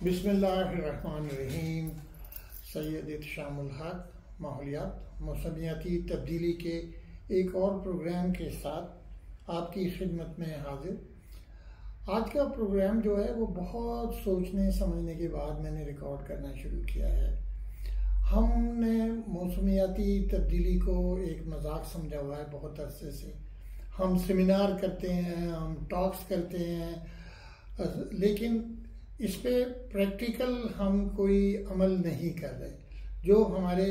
बिस्मिल्लाहिर्रहमानिर्रहीम। सैयद इत्शामुल हक माहौलियात मौसमियाती तब्दीली के एक और प्रोग्राम के साथ आपकी खिदमत में हाजिर। आज का प्रोग्राम जो है वो बहुत सोचने समझने के बाद मैंने रिकॉर्ड करना शुरू किया है। हमने मौसमियाती तब्दीली को एक मजाक समझा हुआ है बहुत अरसे से। हम सेमिनार करते हैं, हम टॉक्स करते हैं, लेकिन इस पे प्रैक्टिकल हम कोई अमल नहीं कर रहे। जो हमारे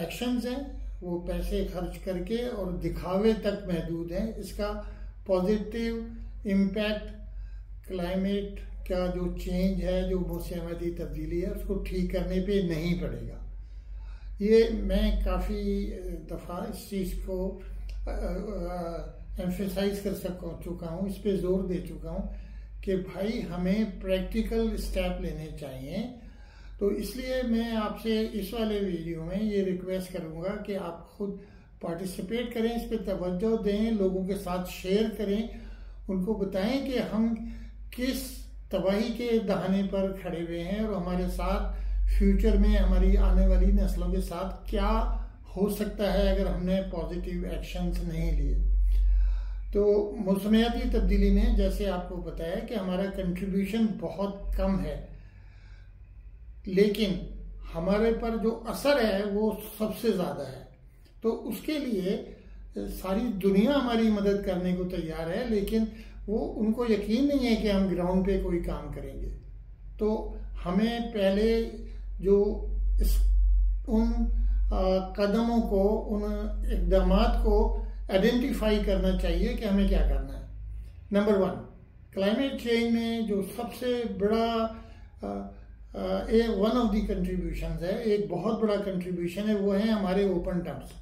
एक्शंस हैं वो पैसे खर्च करके और दिखावे तक महदूद हैं। इसका पॉजिटिव इम्पैक्ट क्लाइमेट का जो चेंज है, जो मौसमियाती तब्दीली है, उसको ठीक करने पे नहीं पड़ेगा। ये मैं काफ़ी दफ़ा इस चीज़ को एम्फेसाइज कर चुका हूँ, इस पे जोर दे चुका हूँ कि भाई हमें प्रैक्टिकल स्टेप लेने चाहिए। तो इसलिए मैं आपसे इस वाले वीडियो में ये रिक्वेस्ट करूँगा कि आप खुद पार्टिसिपेट करें, इस पे तवज्जो दें, लोगों के साथ शेयर करें, उनको बताएं कि हम किस तबाही के दहाने पर खड़े हुए हैं और हमारे साथ फ्यूचर में हमारी आने वाली नस्लों के साथ क्या हो सकता है अगर हमने पॉजिटिव एक्शंस नहीं लिए। तो मौसमियाती तब्दीली में जैसे आपको पता है कि हमारा कंट्रीब्यूशन बहुत कम है, लेकिन हमारे पर जो असर है वो सबसे ज़्यादा है। तो उसके लिए सारी दुनिया हमारी मदद करने को तैयार है, लेकिन वो उनको यकीन नहीं है कि हम ग्राउंड पे कोई काम करेंगे। तो हमें पहले जो उन कदमों को, उन इक़दामात को आइडेंटिफाई करना चाहिए कि हमें क्या करना है। नंबर 1, क्लाइमेट चेंज में जो सबसे बड़ा वन ऑफ दी कंट्रीब्यूशंस है, एक बहुत बड़ा कंट्रीब्यूशन है, वो है हमारे ओपन डम्प्स।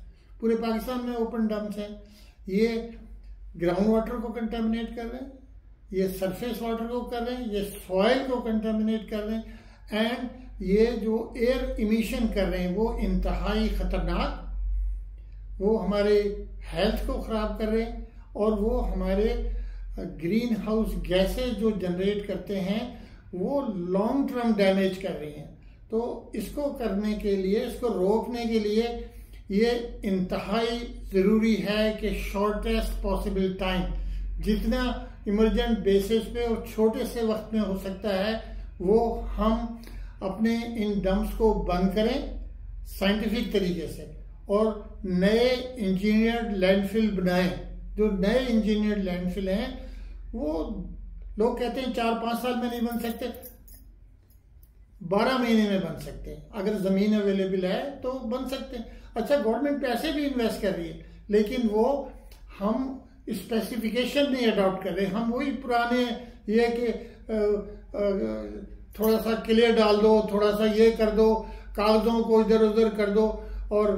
पूरे पाकिस्तान में ओपन डम्प्स हैं। ये ग्राउंड वाटर को कंटेमिनेट कर रहे हैं, ये सरफेस वाटर को कर रहे हैं, ये सॉइल को कंटेमिनेट कर रहे हैं, एंड ये जो एयर इमिशन कर रहे हैं वो इंतहाई खतरनाक, वो हमारे हेल्थ को ख़राब कर रहे हैं और वो हमारे ग्रीन हाउस गैसेज जो जनरेट करते हैं वो लॉन्ग टर्म डैमेज कर रही हैं। तो इसको करने के लिए, इसको रोकने के लिए ये इंतहाई ज़रूरी है कि शॉर्टेस्ट पॉसिबल टाइम, जितना इमरजेंट बेसिस पे और छोटे से वक्त में हो सकता है, वो हम अपने इन डम्प्स को बंद करें साइंटिफिक तरीके से और नए इंजीनियर्ड लैंडफिल बनाएं। जो नए इंजीनियर्ड लैंडफिल हैं वो लोग कहते हैं 4-5 साल में नहीं बन सकते, 12 महीने में बन सकते हैं। अगर जमीन अवेलेबल है तो बन सकते हैं। अच्छा, गवर्नमेंट पैसे भी इन्वेस्ट कर रही है, लेकिन वो हम स्पेसिफिकेशन नहीं अडॉप्ट कर रहे। हम वही पुराने ये कि थोड़ा सा क्ले डाल दो, थोड़ा सा ये कर दो, कागजों को इधर उधर कर दो, और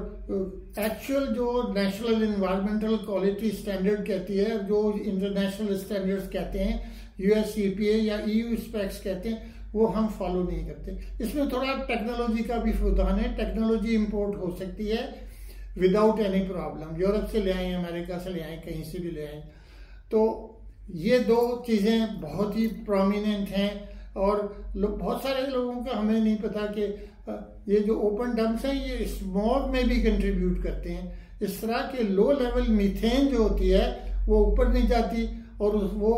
एक्चुअल जो नेशनल इन्वायरमेंटल क्वालिटी स्टैंडर्ड कहती है, जो इंटरनेशनल स्टैंडर्ड्स कहते हैं, USEPA या EU स्पेक्स कहते हैं, वो हम फॉलो नहीं करते। इसमें थोड़ा टेक्नोलॉजी का भी फुदान है। टेक्नोलॉजी इंपोर्ट हो सकती है विदाउट एनी प्रॉब्लम। यूरोप से ले आए, अमेरिका से ले आए, कहीं से भी ले आए। तो ये दो चीज़ें बहुत ही प्रोमिनेंट हैं और बहुत सारे लोगों का हमें नहीं पता कि ये जो ओपन डम्प्स हैं ये स्मॉग में भी कंट्रीब्यूट करते हैं। इस तरह के लो लेवल मीथेन जो होती है वो ऊपर नहीं जाती और वो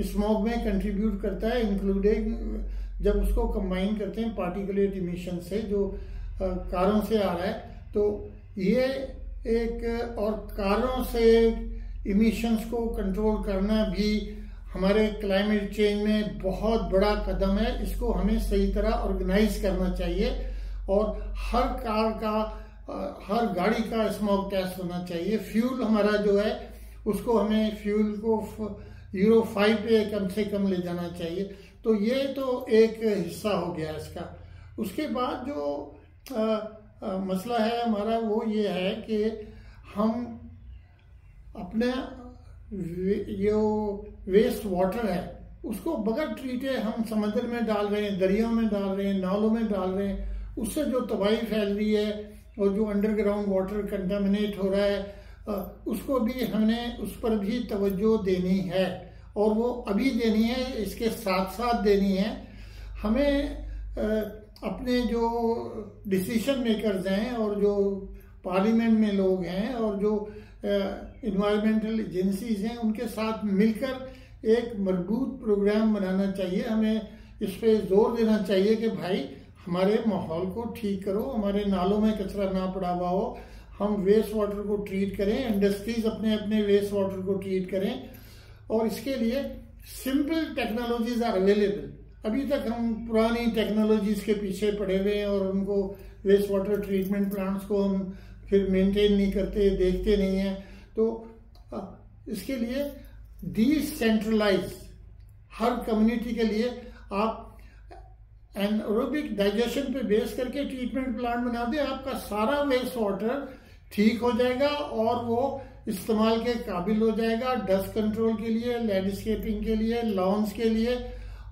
स्मॉग में कंट्रीब्यूट करता है, इंक्लूडिंग जब उसको कंबाइन करते हैं पार्टिकुलेट इमिशन से जो कारों से आ रहा है। तो ये एक, और कारों से इमिशंस को कंट्रोल करना भी हमारे क्लाइमेट चेंज में बहुत बड़ा कदम है। इसको हमें सही तरह ऑर्गेनाइज करना चाहिए और हर कार का, हर गाड़ी का स्मॉग टेस्ट होना चाहिए। फ्यूल हमारा जो है उसको हमें फ्यूल को Euro 5 पे कम से कम ले जाना चाहिए। तो ये तो एक हिस्सा हो गया इसका। उसके बाद जो मसला है हमारा वो ये है कि हम अपने जो वेस्ट वाटर है उसको बगैर ट्रीटे हम समुद्र में डाल रहे हैं, दरियाओं में डाल रहे हैं, नालों में डाल रहे हैं। उससे जो तबाही फैल रही है और जो अंडरग्राउंड वाटर कंटामिनेट हो रहा है, उसको भी हमने, उस पर भी तवज्जो देनी है और वो अभी देनी है, इसके साथ साथ देनी है। हमें अपने जो डिसीजन मेकर्स हैं और जो पार्लियामेंट में लोग हैं और जो इन्वायरमेंटल एजेंसीज हैं उनके साथ मिलकर एक मजबूत प्रोग्राम बनाना चाहिए। हमें इस पे जोर देना चाहिए कि भाई हमारे माहौल को ठीक करो, हमारे नालों में कचरा ना पड़ा हुआ हो, हम वेस्ट वाटर को ट्रीट करें, इंडस्ट्रीज अपने अपने वेस्ट वाटर को ट्रीट करें। और इसके लिए सिंपल टेक्नोलॉजीज आर अवेलेबल। अभी तक हम पुरानी टेक्नोलॉजीज के पीछे पड़े हुए हैं और उनको वेस्ट वाटर ट्रीटमेंट प्लांट्स को हम फिर मेंटेन नहीं करते, देखते नहीं हैं। तो इसके लिए डिसेंट्रलाइज हर कम्युनिटी के लिए आप एनारोबिक डाइजेशन पे बेस करके ट्रीटमेंट प्लांट बना दे, आपका सारा वेस्ट वाटर ठीक हो जाएगा और वो इस्तेमाल के काबिल हो जाएगा डस्ट कंट्रोल के लिए, लैंडस्केपिंग के लिए, लॉन्स के लिए।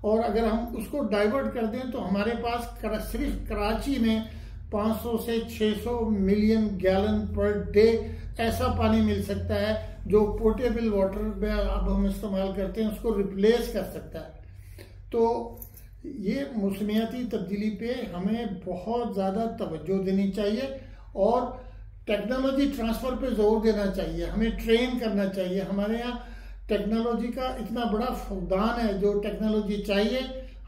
और अगर हम उसको डाइवर्ट कर दें तो हमारे पास सिर्फ कराची में 500 से 600 मिलियन गैलन पर डे ऐसा पानी मिल सकता है जो पोर्टेबल वाटर में अब हम इस्तेमाल करते हैं उसको रिप्लेस कर सकता है। तो ये मौसमियाती तब्दीली पे हमें बहुत ज़्यादा तवज्जो देनी चाहिए और टेक्नोलॉजी ट्रांसफ़र पे जोर देना चाहिए, हमें ट्रेन करना चाहिए। हमारे यहाँ टेक्नोलॉजी का इतना बड़ा फुकदान है, जो टेक्नोलॉजी चाहिए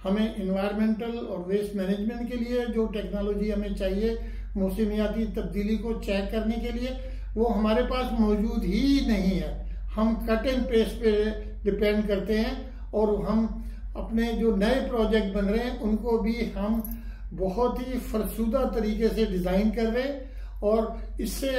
हमें इन्वायरमेंटल और वेस्ट मैनेजमेंट के लिए, जो टेक्नोलॉजी हमें चाहिए मौसमियाती तब्दीली को चेक करने के लिए, वो हमारे पास मौजूद ही नहीं है। हम कट एंड पेस्ट पे डिपेंड करते हैं और हम अपने जो नए प्रोजेक्ट बन रहे हैं उनको भी हम बहुत ही फरसूदा तरीके से डिज़ाइन कर रहे हैं और इससे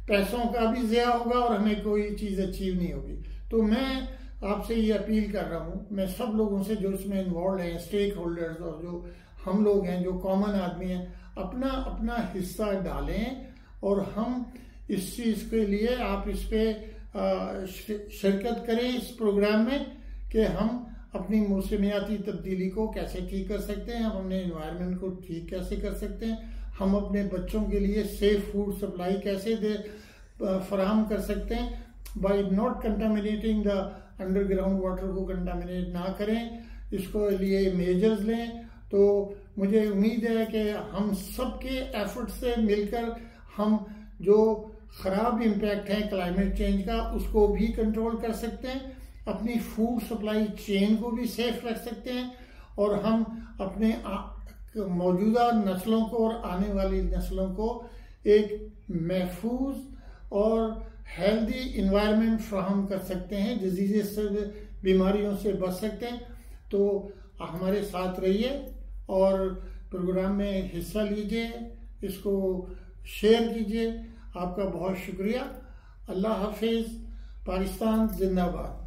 पैसों का भी ज़िया होगा और हमें कोई चीज़ अचीव नहीं होगी। तो मैं आपसे ये अपील कर रहा हूँ, मैं सब लोगों से जो इसमें इन्वॉल्व हैं, स्टेक होल्डर्स और जो हम लोग हैं, जो कॉमन आदमी हैं, अपना अपना हिस्सा डालें और हम इस चीज़ के लिए आप इस पे शिरकत करें इस प्रोग्राम में कि हम अपनी मौसमियाती तब्दीली को कैसे ठीक कर सकते हैं, हम अपने इन्वायरमेंट को ठीक कैसे कर सकते हैं, हम अपने बच्चों के लिए सेफ फूड सप्लाई कैसे फराहम कर सकते हैं by not contaminating the underground water को कंटामिनेट ना करें, इसको लिए मेजर्स लें। तो मुझे उम्मीद है कि हम सबके एफर्ट से मिलकर हम जो ख़राब इम्पैक्ट है क्लाइमेट चेंज का उसको भी कंट्रोल कर सकते हैं, अपनी फूड सप्लाई चेन को भी सेफ रख सकते हैं और हम अपने मौजूदा नस्लों को और आने वाली नस्लों को एक महफूज और हेल्दी इन्वायरमेंट फ्राहम कर सकते हैं, डिजीज़ से, बीमारियों से बच सकते हैं। तो हमारे साथ रहिए और प्रोग्राम में हिस्सा लीजिए, इसको शेयर कीजिए। आपका बहुत शुक्रिया। अल्लाह हाफिज़। पाकिस्तान जिंदाबाद।